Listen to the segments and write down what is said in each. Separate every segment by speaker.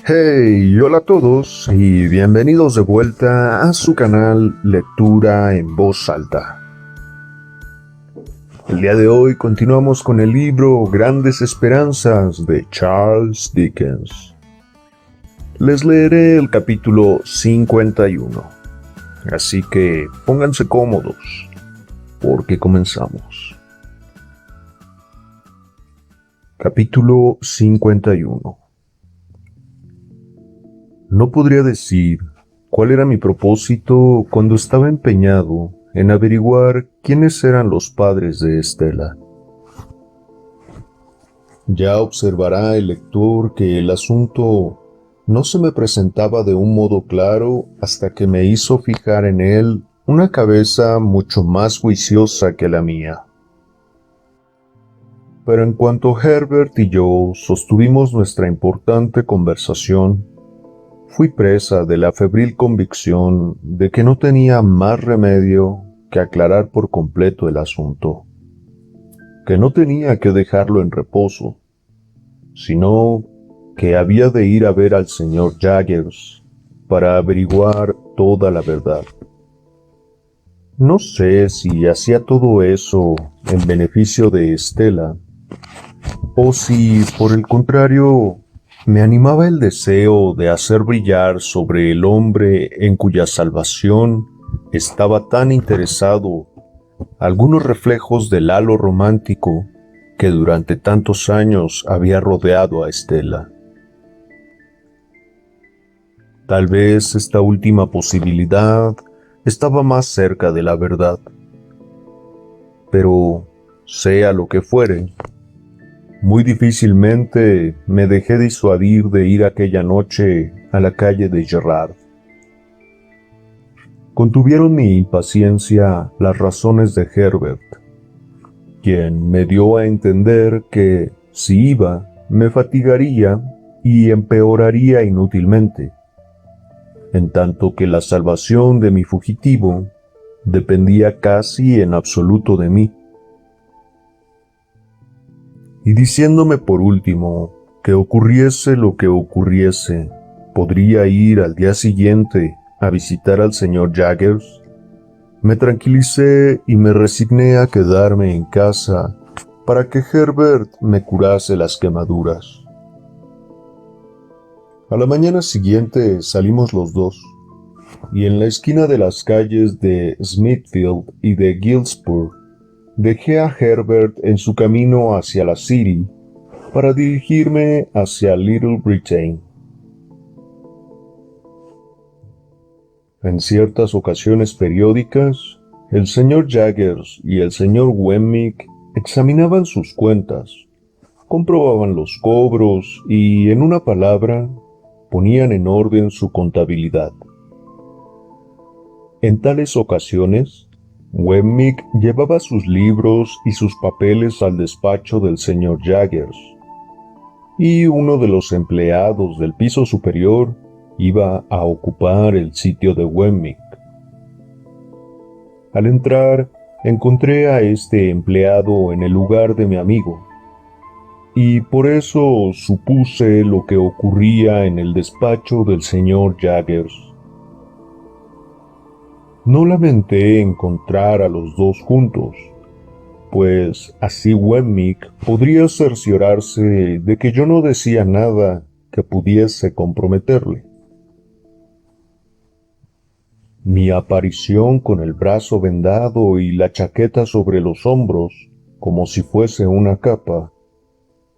Speaker 1: Hey, hola a todos y bienvenidos de vuelta a su canal Lectura en Voz Alta. El día de hoy continuamos con el libro Grandes Esperanzas de Charles Dickens. Les leeré el capítulo 51, así que pónganse cómodos, porque comenzamos. Capítulo 51. No podría decir cuál era mi propósito cuando estaba empeñado en averiguar quiénes eran los padres de Estela. Ya observará el lector que el asunto no se me presentaba de un modo claro hasta que me hizo fijar en él una cabeza mucho más juiciosa que la mía. Pero en cuanto Herbert y yo sostuvimos nuestra importante conversación, fui presa de la febril convicción de que no tenía más remedio que aclarar por completo el asunto, que no tenía que dejarlo en reposo, sino que había de ir a ver al señor Jaggers para averiguar toda la verdad. No sé si hacía todo eso en beneficio de Estela, o si, por el contrario, me animaba el deseo de hacer brillar sobre el hombre en cuya salvación estaba tan interesado algunos reflejos del halo romántico que durante tantos años había rodeado a Estela. Tal vez esta última posibilidad estaba más cerca de la verdad, pero sea lo que fuere, muy difícilmente me dejé disuadir de ir aquella noche a la calle de Gerrard. Contuvieron mi impaciencia las razones de Herbert, quien me dio a entender que, si iba, me fatigaría y empeoraría inútilmente, en tanto que la salvación de mi fugitivo dependía casi en absoluto de mí. Y diciéndome por último que ocurriese lo que ocurriese, podría ir al día siguiente a visitar al señor Jaggers, me tranquilicé y me resigné a quedarme en casa para que Herbert me curase las quemaduras. A la mañana siguiente salimos los dos, y en la esquina de las calles de Smithfield y de Giltspur dejé a Herbert en su camino hacia la City para dirigirme hacia Little Britain. En ciertas ocasiones periódicas, el señor Jaggers y el señor Wemmick examinaban sus cuentas, comprobaban los cobros y, en una palabra, ponían en orden su contabilidad. En tales ocasiones, Wemmick llevaba sus libros y sus papeles al despacho del señor Jaggers, y uno de los empleados del piso superior iba a ocupar el sitio de Wemmick. Al entrar, encontré a este empleado en el lugar de mi amigo, y por eso supuse lo que ocurría en el despacho del señor Jaggers. No lamenté encontrar a los dos juntos, pues así Wemmick podría cerciorarse de que yo no decía nada que pudiese comprometerle. Mi aparición con el brazo vendado y la chaqueta sobre los hombros, como si fuese una capa,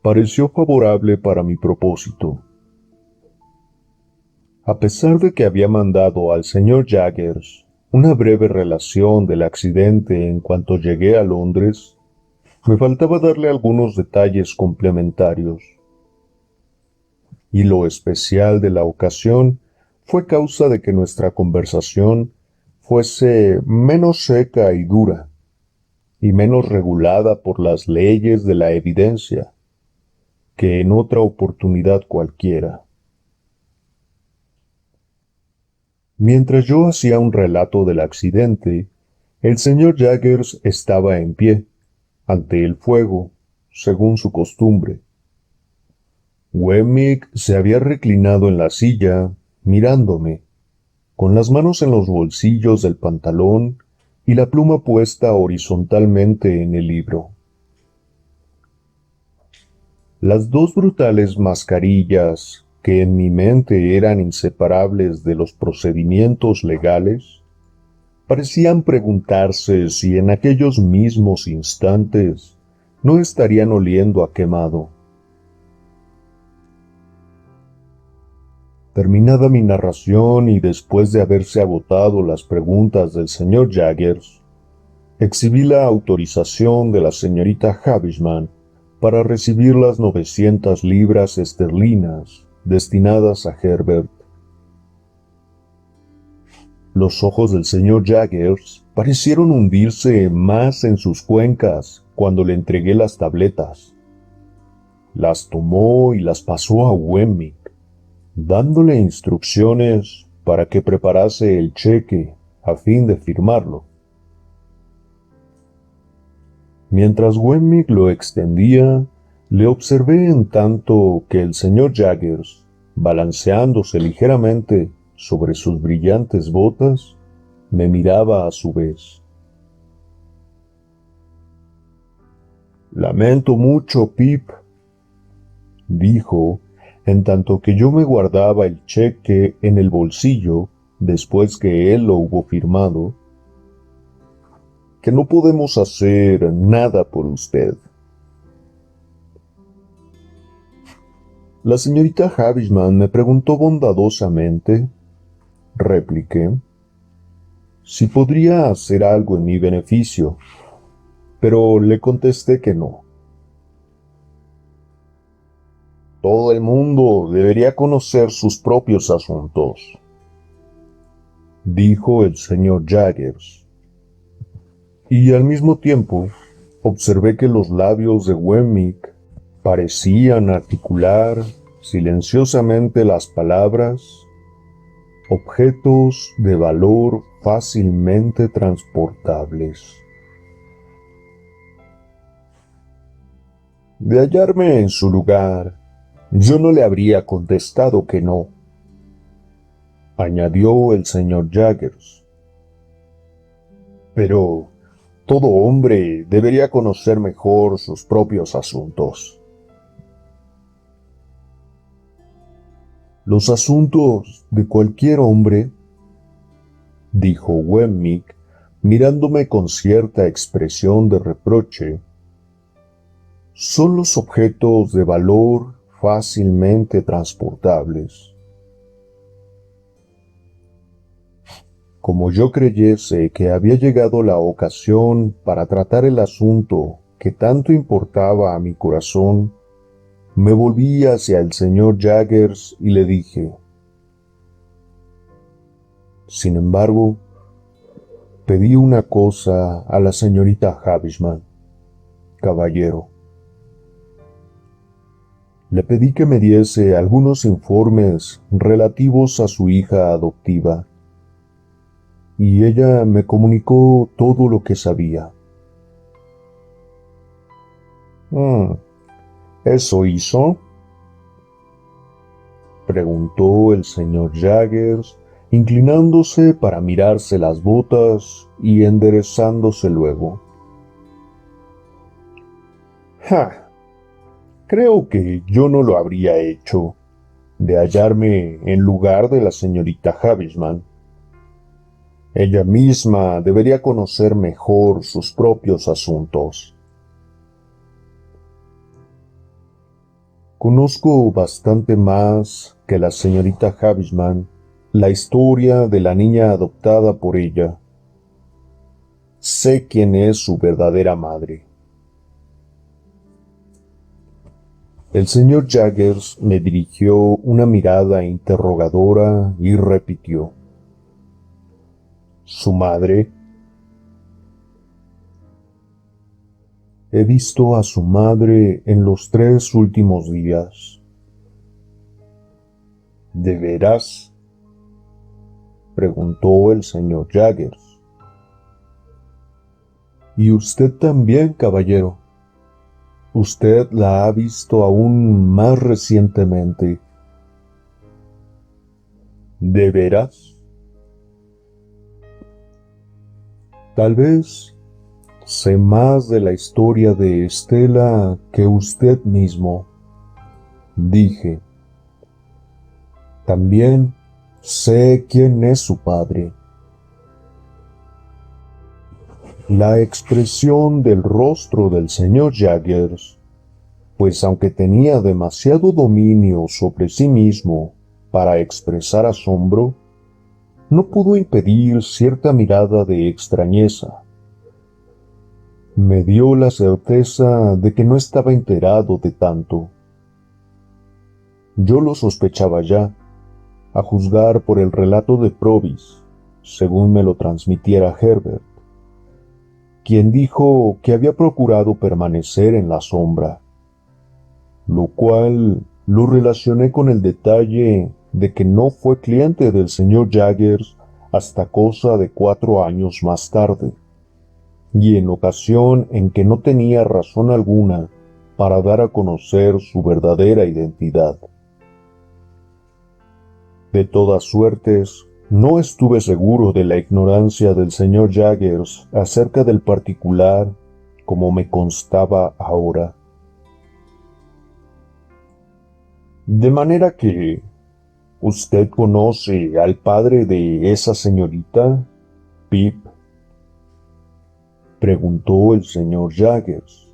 Speaker 1: pareció favorable para mi propósito. A pesar de que había mandado al señor Jaggers una breve relación del accidente en cuanto llegué a Londres, me faltaba darle algunos detalles complementarios. Y lo especial de la ocasión fue causa de que nuestra conversación fuese menos seca y dura, y menos regulada por las leyes de la evidencia, que en otra oportunidad cualquiera. Mientras yo hacía un relato del accidente, el señor Jaggers estaba en pie, ante el fuego, según su costumbre. Wemmick se había reclinado en la silla, mirándome, con las manos en los bolsillos del pantalón y la pluma puesta horizontalmente en el libro. Las dos brutales mascarillas, que en mi mente eran inseparables de los procedimientos legales, parecían preguntarse si en aquellos mismos instantes no estarían oliendo a quemado. Terminada mi narración y después de haberse agotado las preguntas del señor Jaggers, exhibí la autorización de la señorita Havisham para recibir las 900 libras esterlinas destinadas a Herbert. Los ojos del señor Jaggers parecieron hundirse más en sus cuencas cuando le entregué las tabletas. Las tomó y las pasó a Wemmick, dándole instrucciones para que preparase el cheque a fin de firmarlo. Mientras Wemmick lo extendía, le observé en tanto que el señor Jaggers, balanceándose ligeramente sobre sus brillantes botas, me miraba a su vez. «Lamento mucho, Pip», dijo, en tanto que yo me guardaba el cheque en el bolsillo después que él lo hubo firmado, «que no podemos hacer nada por usted». La señorita Havisham me preguntó bondadosamente, repliqué, si podría hacer algo en mi beneficio, pero le contesté que no. Todo el mundo debería conocer sus propios asuntos, dijo el señor Jaggers. Y al mismo tiempo observé que los labios de Wemmick parecían articular silenciosamente las palabras objetos de valor fácilmente transportables. De hallarme en su lugar, yo no le habría contestado que no, añadió el señor Jaggers. Pero todo hombre debería conocer mejor sus propios asuntos. Los asuntos de cualquier hombre, dijo Wemmick, mirándome con cierta expresión de reproche, son los objetos de valor fácilmente transportables. Como yo creyese que había llegado la ocasión para tratar el asunto que tanto importaba a mi corazón, me volví hacia el señor Jaggers y le dije, sin embargo, pedí una cosa a la señorita Havisham, caballero. Le pedí que me diese algunos informes relativos a su hija adoptiva, y ella me comunicó todo lo que sabía. ¿Eso hizo?, preguntó el señor Jaggers, inclinándose para mirarse las botas y enderezándose luego. ¡Ja! Creo que yo no lo habría hecho, de hallarme en lugar de la señorita Havisham. Ella misma debería conocer mejor sus propios asuntos. Conozco bastante más que la señorita Havisham la historia de la niña adoptada por ella. Sé quién es su verdadera madre. El señor Jaggers me dirigió una mirada interrogadora y repitió, ¿su madre? He visto a su madre en los 3 últimos días. ¿De veras?, preguntó el señor Jaggers. ¿Y usted también, caballero? usted la ha visto aún más recientemente. ¿De veras? Tal vez sé más de la historia de Estela que usted mismo, dije. También sé quién es su padre. La expresión del rostro del señor Jaggers, pues aunque tenía demasiado dominio sobre sí mismo para expresar asombro, no pudo impedir cierta mirada de extrañeza. Me dio la certeza de que no estaba enterado de tanto. Yo lo sospechaba ya, a juzgar por el relato de Provis, según me lo transmitiera Herbert, quien dijo que había procurado permanecer en la sombra, lo cual lo relacioné con el detalle de que no fue cliente del señor Jaggers hasta cosa de 4 años más tarde, y en ocasión en que no tenía razón alguna para dar a conocer su verdadera identidad. De todas suertes, no estuve seguro de la ignorancia del señor Jaggers acerca del particular como me constaba ahora. De manera que, ¿usted conoce al padre de esa señorita, Pip?, preguntó el señor Jaggers.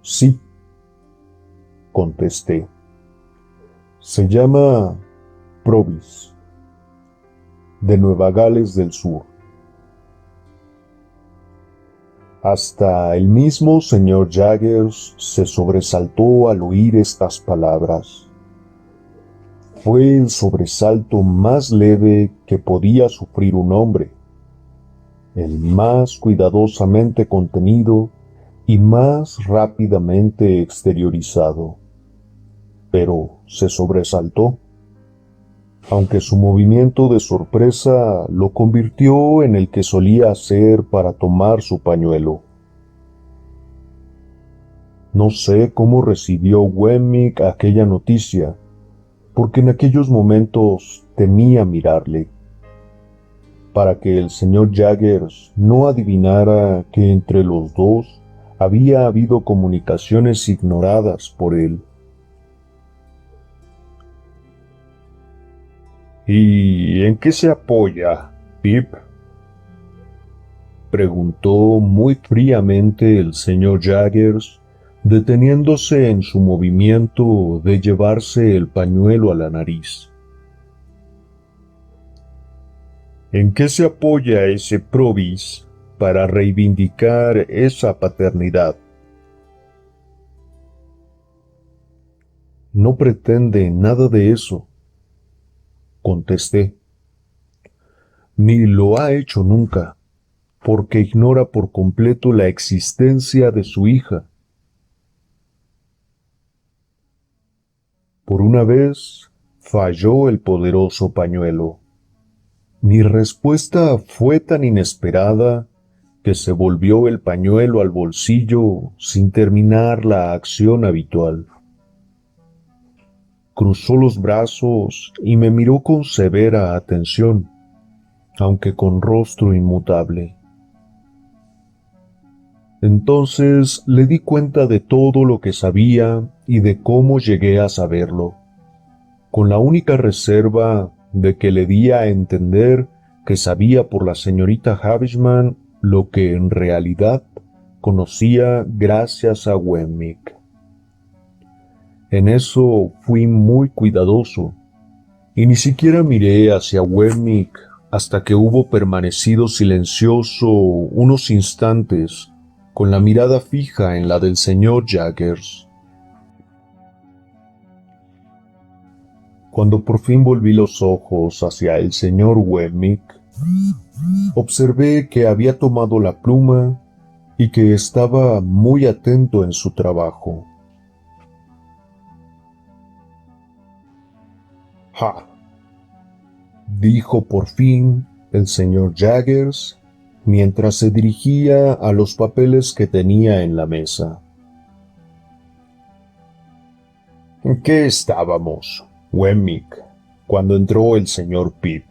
Speaker 1: Sí, contesté. Se llama Provis, de Nueva Gales del Sur. Hasta el mismo señor Jaggers se sobresaltó al oír estas palabras. Fue el sobresalto más leve que podía sufrir un hombre, el más cuidadosamente contenido y más rápidamente exteriorizado. Pero se sobresaltó, aunque su movimiento de sorpresa lo convirtió en el que solía hacer para tomar su pañuelo. No sé cómo recibió Wemmick aquella noticia, porque en aquellos momentos temía mirarle, para que el señor Jaggers no adivinara que entre los dos había habido comunicaciones ignoradas por él. ¿Y en qué se apoya, Pip?, preguntó muy fríamente el señor Jaggers, deteniéndose en su movimiento de llevarse el pañuelo a la nariz. ¿En qué se apoya ese Provis para reivindicar esa paternidad? No pretende nada de eso, contesté. Ni lo ha hecho nunca, porque ignora por completo la existencia de su hija. Por una vez, falló el poderoso pañuelo. Mi respuesta fue tan inesperada que se volvió el pañuelo al bolsillo sin terminar la acción habitual. Cruzó los brazos y me miró con severa atención, aunque con rostro inmutable. Entonces le di cuenta de todo lo que sabía y de cómo llegué a saberlo, con la única reserva de que le di a entender que sabía por la señorita Havisham lo que en realidad conocía gracias a Wemmick. En eso fui muy cuidadoso, y ni siquiera miré hacia Wemmick hasta que hubo permanecido silencioso unos instantes, con la mirada fija en la del señor Jaggers. Cuando por fin volví los ojos hacia el señor Wemmick, observé que había tomado la pluma y que estaba muy atento en su trabajo. «Ja», dijo por fin el señor Jaggers mientras se dirigía a los papeles que tenía en la mesa. ¿En qué estábamos, Wemmick, cuando entró el señor Pip?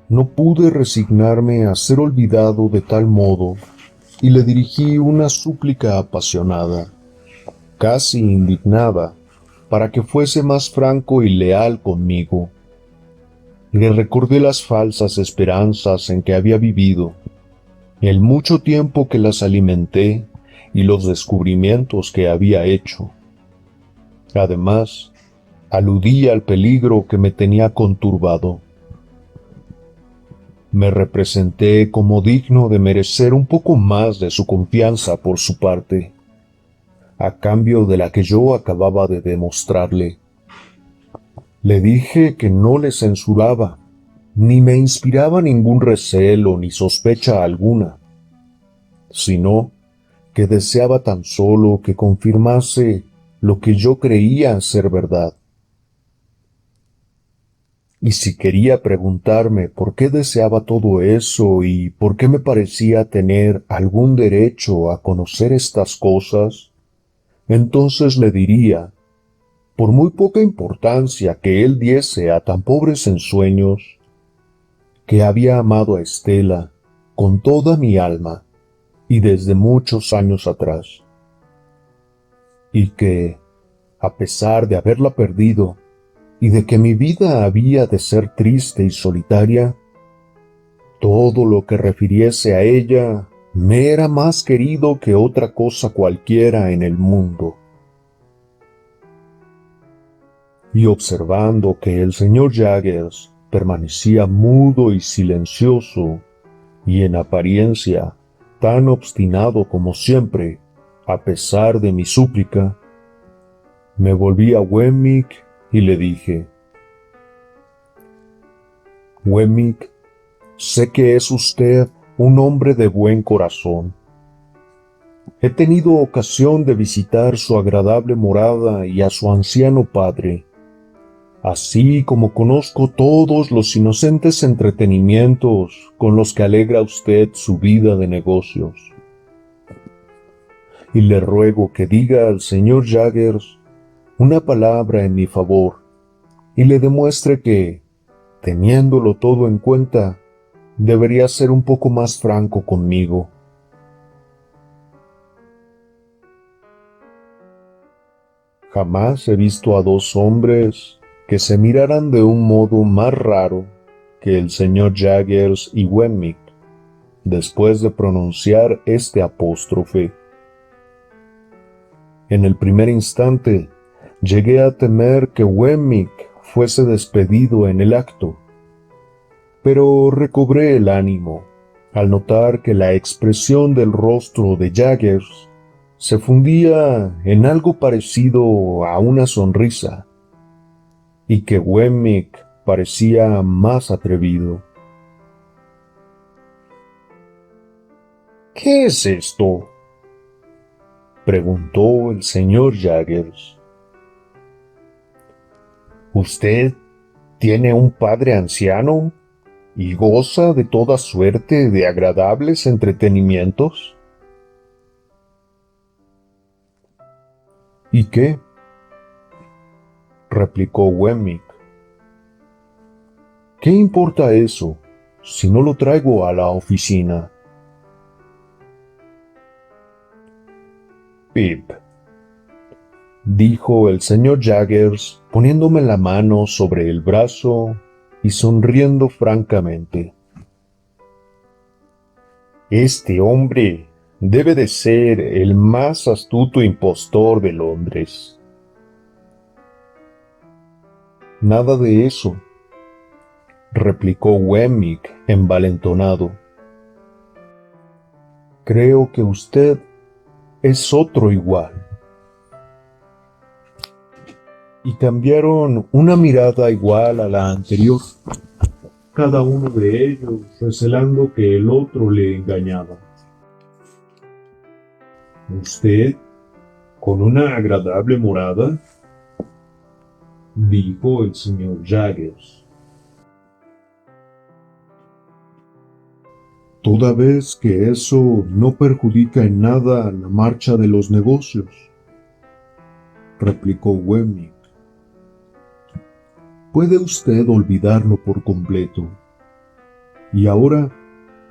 Speaker 1: No pude resignarme a ser olvidado de tal modo y le dirigí una súplica apasionada, casi indignada, para que fuese más franco y leal conmigo. Le recordé las falsas esperanzas en que había vivido, el mucho tiempo que las alimenté y los descubrimientos que había hecho. Además, aludí al peligro que me tenía conturbado. Me representé como digno de merecer un poco más de su confianza por su parte, a cambio de la que yo acababa de demostrarle. Le dije que no le censuraba, ni me inspiraba ningún recelo ni sospecha alguna, sino que deseaba tan solo que confirmase lo que yo creía ser verdad. Y si quería preguntarme por qué deseaba todo eso y por qué me parecía tener algún derecho a conocer estas cosas, entonces le diría, por muy poca importancia que él diese a tan pobres ensueños, que había amado a Estela con toda mi alma y desde muchos años atrás, y que, a pesar de haberla perdido y de que mi vida había de ser triste y solitaria, todo lo que refiriese a ella me era más querido que otra cosa cualquiera en el mundo. Y observando que el señor Jaggers permanecía mudo y silencioso, y en apariencia tan obstinado como siempre, a pesar de mi súplica, me volví a Wemmick y le dije: Wemmick, sé que es usted un hombre de buen corazón. He tenido ocasión de visitar su agradable morada y a su anciano padre, así como conozco todos los inocentes entretenimientos con los que alegra usted su vida de negocios. Y le ruego que diga al señor Jaggers una palabra en mi favor y le demuestre que, teniéndolo todo en cuenta, debería ser un poco más franco conmigo. Jamás he visto a dos hombres que se miraran de un modo más raro que el señor Jaggers y Wemmick después de pronunciar este apóstrofe. En el primer instante llegué a temer que Wemmick fuese despedido en el acto, pero recobré el ánimo al notar que la expresión del rostro de Jaggers se fundía en algo parecido a una sonrisa, y que Wemmick parecía más atrevido. ¿Qué es esto?, preguntó el señor Jaggers. ¿Usted tiene un padre anciano y goza de toda suerte de agradables entretenimientos? ¿Y qué?, replicó Wemmick. ¿Qué importa eso si no lo traigo a la oficina? Pip, dijo el señor Jaggers poniéndome la mano sobre el brazo y sonriendo francamente. Este hombre debe de ser el más astuto impostor de Londres. Nada de eso, replicó Wemmick envalentonado. Creo que usted es otro igual. Y cambiaron una mirada igual a la anterior, cada uno de ellos recelando que el otro le engañaba. ¿Usted con una agradable morada?, dijo el señor Jaggers. toda vez que eso no perjudica en nada la marcha de los negocios, replicó Wemmick. Puede usted olvidarlo por completo. Y ahora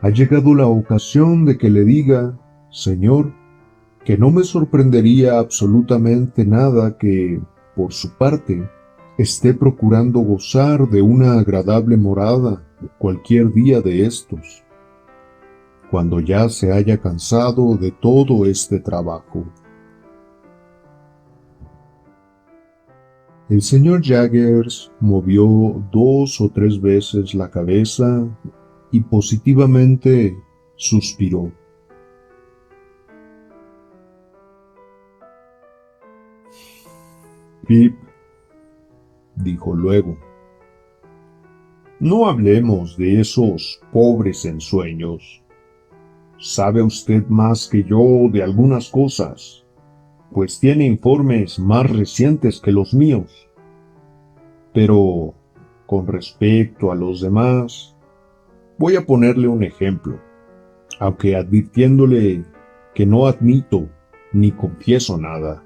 Speaker 1: ha llegado la ocasión de que le diga, señor, que no me sorprendería absolutamente nada que, por su parte, esté procurando gozar de una agradable morada cualquier día de estos, cuando ya se haya cansado de todo este trabajo. El señor Jaggers movió 2 o 3 veces la cabeza y positivamente suspiró. Pip, dijo luego, no hablemos de esos pobres ensueños. Sabe usted más que yo de algunas cosas, pues tiene informes más recientes que los míos. Pero, con respecto a los demás, voy a ponerle un ejemplo, aunque advirtiéndole que no admito ni confieso nada.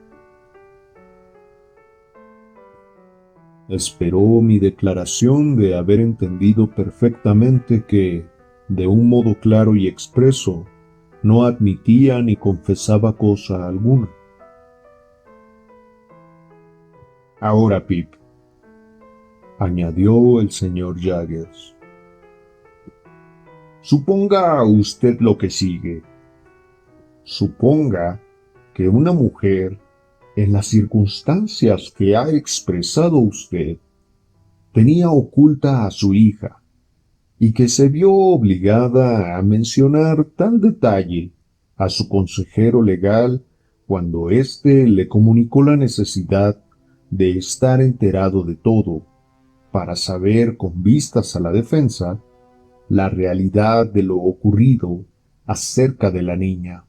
Speaker 1: Esperó mi declaración de haber entendido perfectamente que, de un modo claro y expreso, no admitía ni confesaba cosa alguna. Ahora, Pip, añadió el señor Jaggers, suponga usted lo que sigue. Suponga que una mujer, en las circunstancias que ha expresado usted, tenía oculta a su hija, y que se vio obligada a mencionar tal detalle a su consejero legal cuando éste le comunicó la necesidad de estar enterado de todo, para saber con vistas a la defensa la realidad de lo ocurrido acerca de la niña.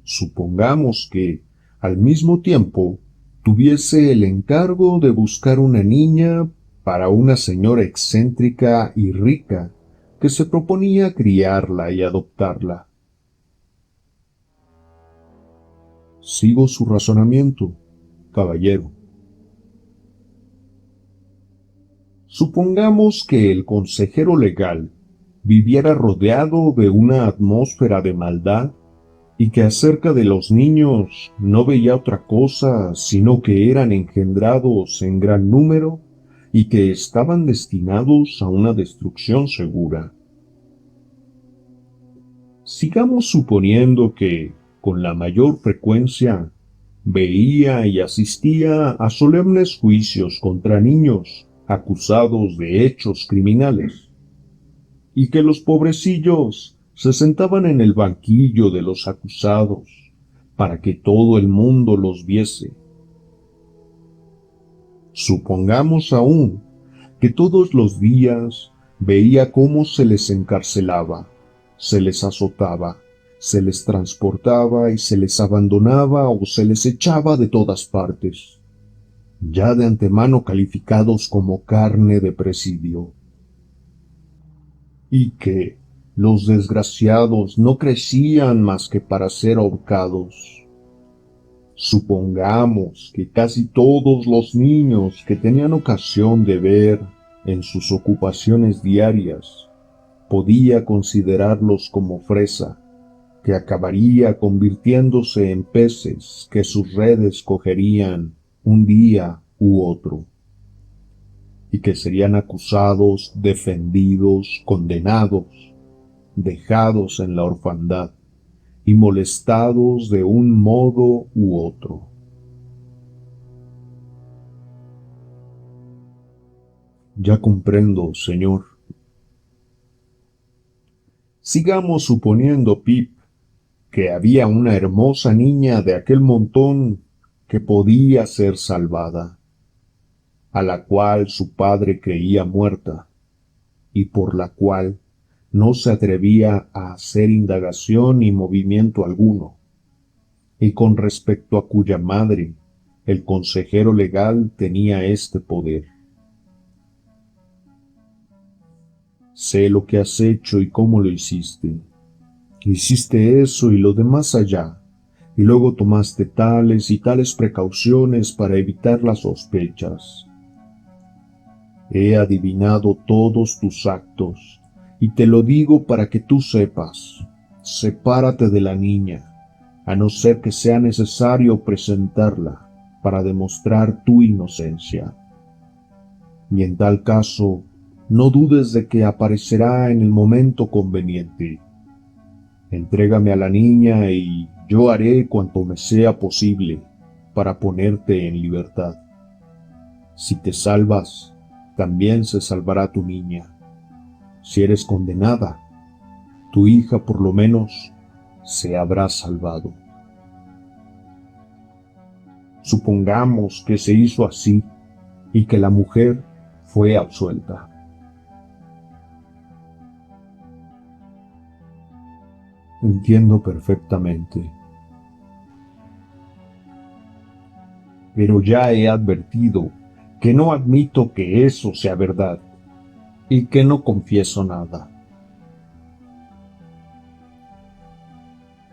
Speaker 1: Supongamos que, al mismo tiempo, tuviese el encargo de buscar una niña para una señora excéntrica y rica que se proponía criarla y adoptarla. Sigo su razonamiento, caballero. Supongamos que el consejero legal viviera rodeado de una atmósfera de maldad y que acerca de los niños no veía otra cosa sino que eran engendrados en gran número y que estaban destinados a una destrucción segura. Sigamos suponiendo que, con la mayor frecuencia, veía y asistía a solemnes juicios contra niños acusados de hechos criminales, y que los pobrecillos se sentaban en el banquillo de los acusados para que todo el mundo los viese. Supongamos aún que todos los días veía cómo se les encarcelaba, se les azotaba, se les transportaba y se les abandonaba o se les echaba de todas partes, ya de antemano calificados como carne de presidio. Y que los desgraciados no crecían más que para ser ahorcados. Supongamos que casi todos los niños que tenían ocasión de ver en sus ocupaciones diarias, podía considerarlos como fresa, que acabaría convirtiéndose en peces que sus redes cogerían un día u otro, y que serían acusados, defendidos, condenados, dejados en la orfandad y molestados de un modo u otro. Ya comprendo, señor. Sigamos suponiendo, Pip, que había una hermosa niña de aquel montón que podía ser salvada, a la cual su padre creía muerta, y por la cual no se atrevía a hacer indagación ni movimiento alguno, y con respecto a cuya madre el consejero legal tenía este poder. Sé lo que has hecho y cómo lo hiciste. Hiciste eso y lo demás allá, y luego tomaste tales y tales precauciones para evitar las sospechas. He adivinado todos tus actos, y te lo digo para que tú sepas. Sepárate de la niña, a no ser que sea necesario presentarla para demostrar tu inocencia. Y en tal caso, no dudes de que aparecerá en el momento conveniente. Entrégame a la niña y yo haré cuanto me sea posible para ponerte en libertad. Si te salvas, también se salvará tu niña. Si eres condenada, tu hija por lo menos se habrá salvado. Supongamos que se hizo así y que la mujer fue absuelta. Entiendo perfectamente, pero ya he advertido que no admito que eso sea verdad y que no confieso nada.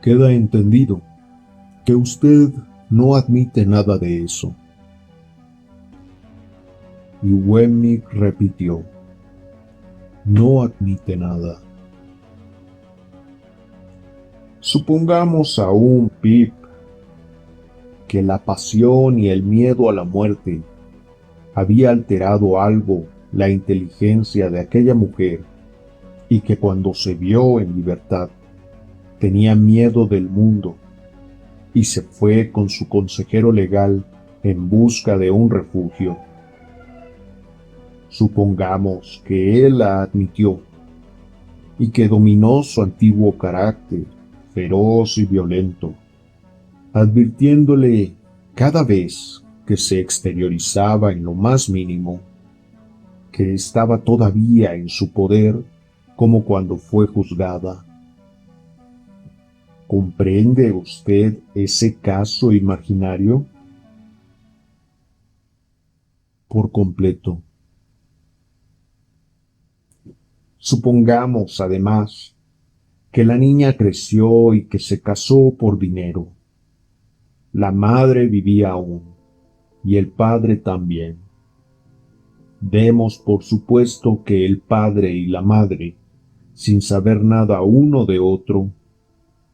Speaker 1: Queda entendido que usted no admite nada de eso. Y Wemmick repitió, no admite nada. Supongamos aún, Pip, que la pasión y el miedo a la muerte había alterado algo la inteligencia de aquella mujer y que cuando se vio en libertad tenía miedo del mundo y se fue con su consejero legal en busca de un refugio. Supongamos que él la admitió y que dominó su antiguo carácter, feroz y violento, advirtiéndole cada vez que se exteriorizaba en lo más mínimo que estaba todavía en su poder como cuando fue juzgada. ¿Comprende usted ese caso imaginario? Por completo. Supongamos, además, que la niña creció y que se casó por dinero. La madre vivía aún, y el padre también. Demos por supuesto que el padre y la madre, sin saber nada uno de otro,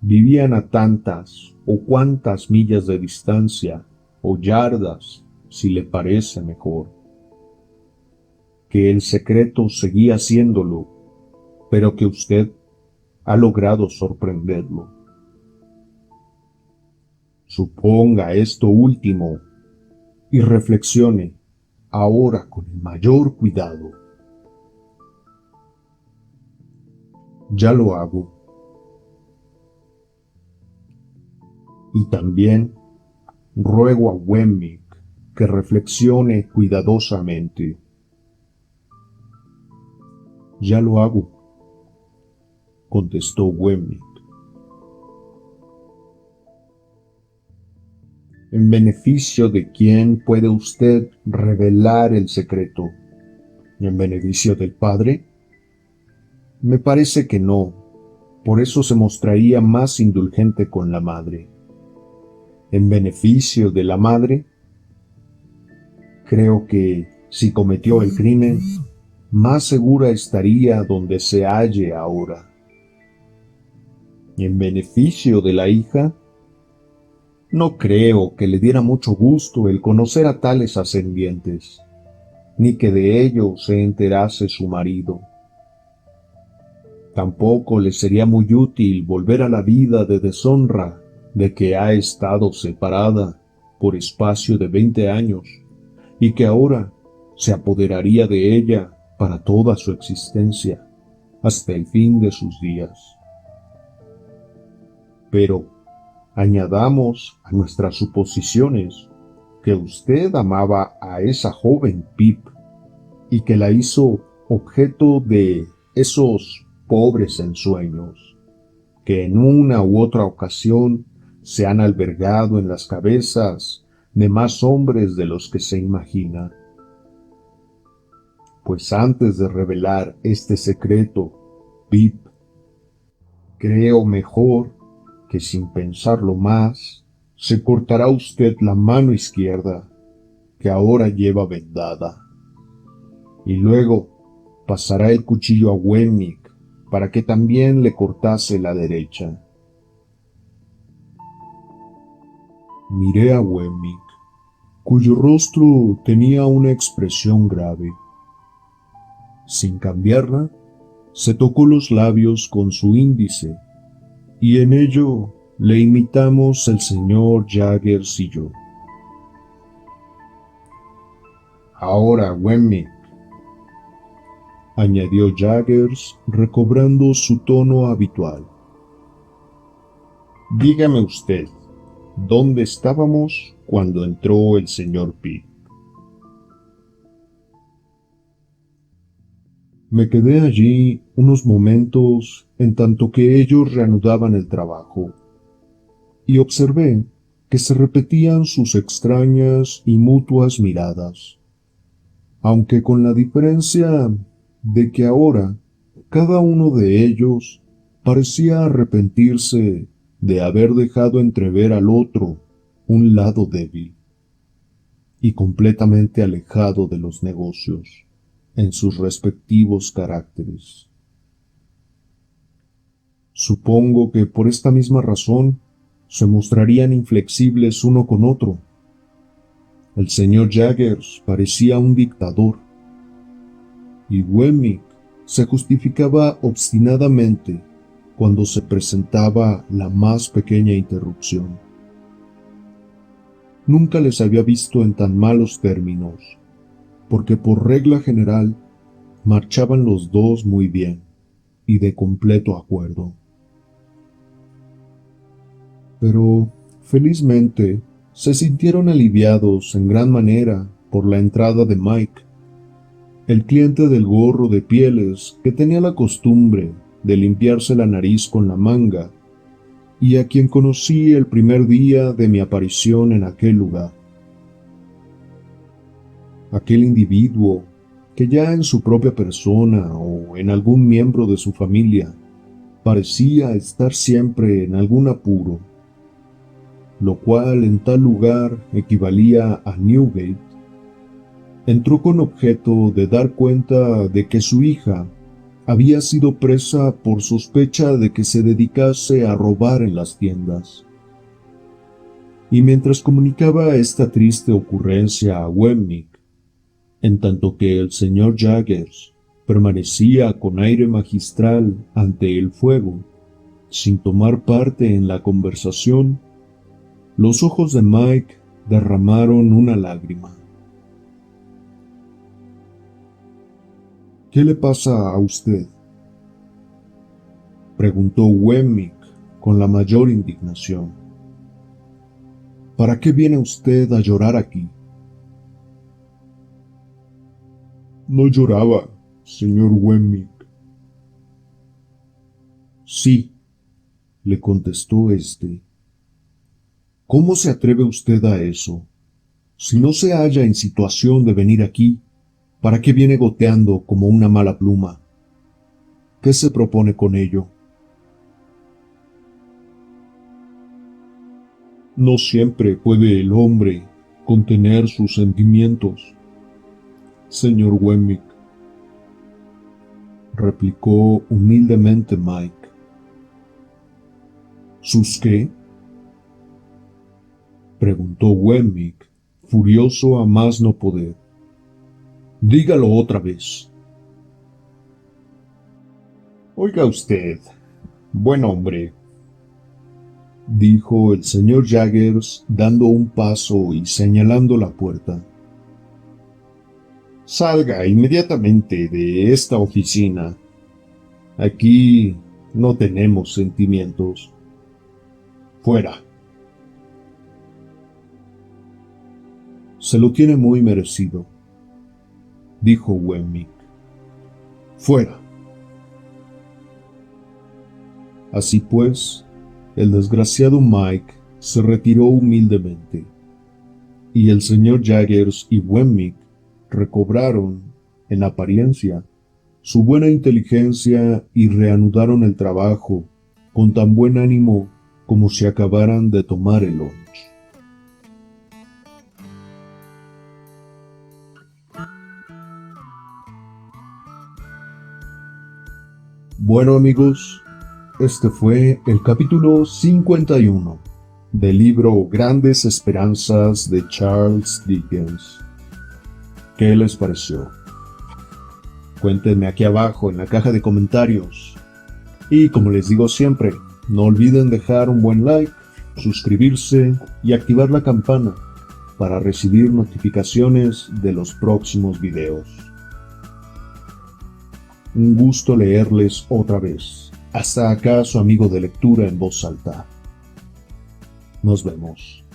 Speaker 1: vivían a tantas o cuantas millas de distancia, o yardas, si le parece mejor. Que el secreto seguía haciéndolo, pero que usted ha logrado sorprenderlo. Suponga esto último y reflexione ahora con el mayor cuidado. Ya lo hago. Y también ruego a Wemmick que reflexione cuidadosamente. Ya lo hago, contestó Wemmick. ¿En beneficio de quién puede usted revelar el secreto? ¿En beneficio del padre? Me parece que no, por eso se mostraría más indulgente con la madre. ¿En beneficio de la madre? Creo que, si cometió el crimen, más segura estaría donde se halle ahora. ¿En beneficio de la hija? No creo que le diera mucho gusto el conocer a tales ascendientes, ni que de ello se enterase su marido. Tampoco le sería muy útil volver a la vida de deshonra de que ha estado separada por espacio de 20 años y que ahora se apoderaría de ella para toda su existencia, hasta el fin de sus días. Pero añadamos a nuestras suposiciones que usted amaba a esa joven Pip y que la hizo objeto de esos pobres ensueños que en una u otra ocasión se han albergado en las cabezas de más hombres de los que se imagina. Pues antes de revelar este secreto, Pip, creo mejor que sin pensarlo más, se cortará usted la mano izquierda, que ahora lleva vendada, y luego pasará el cuchillo a Wemmick para que también le cortase la derecha. Miré a Wemmick, cuyo rostro tenía una expresión grave. Sin cambiarla, se tocó los labios con su índice, y en ello le imitamos el señor Jaggers y yo. Ahora, Wemmick, añadió Jaggers, recobrando su tono habitual. Dígame usted, ¿dónde estábamos cuando entró el señor Pip? Me quedé allí unos momentos en tanto que ellos reanudaban el trabajo, y observé que se repetían sus extrañas y mutuas miradas, aunque con la diferencia de que ahora cada uno de ellos parecía arrepentirse de haber dejado entrever al otro un lado débil y completamente alejado de los negocios en sus respectivos caracteres. Supongo que por esta misma razón se mostrarían inflexibles uno con otro. El señor Jaggers parecía un dictador, y Wemmick se justificaba obstinadamente cuando se presentaba la más pequeña interrupción. Nunca les había visto en tan malos términos, porque por regla general marchaban los dos muy bien y de completo acuerdo. Pero, felizmente, se sintieron aliviados en gran manera por la entrada de Mike, el cliente del gorro de pieles que tenía la costumbre de limpiarse la nariz con la manga y a quien conocí el primer día de mi aparición en aquel lugar. Aquel individuo que ya en su propia persona o en algún miembro de su familia parecía estar siempre en algún apuro, lo cual en tal lugar equivalía a Newgate, entró con objeto de dar cuenta de que su hija había sido presa por sospecha de que se dedicase a robar en las tiendas. Y mientras comunicaba esta triste ocurrencia a Wemmick, en tanto que el señor Jaggers permanecía con aire magistral ante el fuego, sin tomar parte en la conversación, los ojos de Mike derramaron una lágrima. ¿Qué le pasa a usted?, preguntó Wemmick con la mayor indignación. ¿Para qué viene usted a llorar aquí? No lloraba, señor Wemmick. Sí, le contestó éste. ¿Cómo se atreve usted a eso? Si no se halla en situación de venir aquí, ¿para qué viene goteando como una mala pluma? ¿Qué se propone con ello? No siempre puede el hombre contener sus sentimientos, señor Wemmick, replicó humildemente Mike. ¿Sus qué?, preguntó Wemmick, furioso a más no poder. Dígalo otra vez. Oiga usted, buen hombre, dijo el señor Jaggers dando un paso y señalando la puerta. Salga inmediatamente de esta oficina. Aquí no tenemos sentimientos. Fuera. Se lo tiene muy merecido, dijo Wemmick. Fuera. Así pues, el desgraciado Mike se retiró humildemente, y el señor Jaggers y Wemmick recobraron, en apariencia, su buena inteligencia y reanudaron el trabajo con tan buen ánimo como si acabaran de tomar el lunch. Bueno amigos, este fue el capítulo 51 del libro Grandes Esperanzas de Charles Dickens. ¿Qué les pareció? Cuéntenme aquí abajo en la caja de comentarios. Y como les digo siempre, no olviden dejar un buen like, suscribirse y activar la campana para recibir notificaciones de los próximos videos. Un gusto leerles otra vez. Hasta acá su amigo de lectura en voz alta. Nos vemos.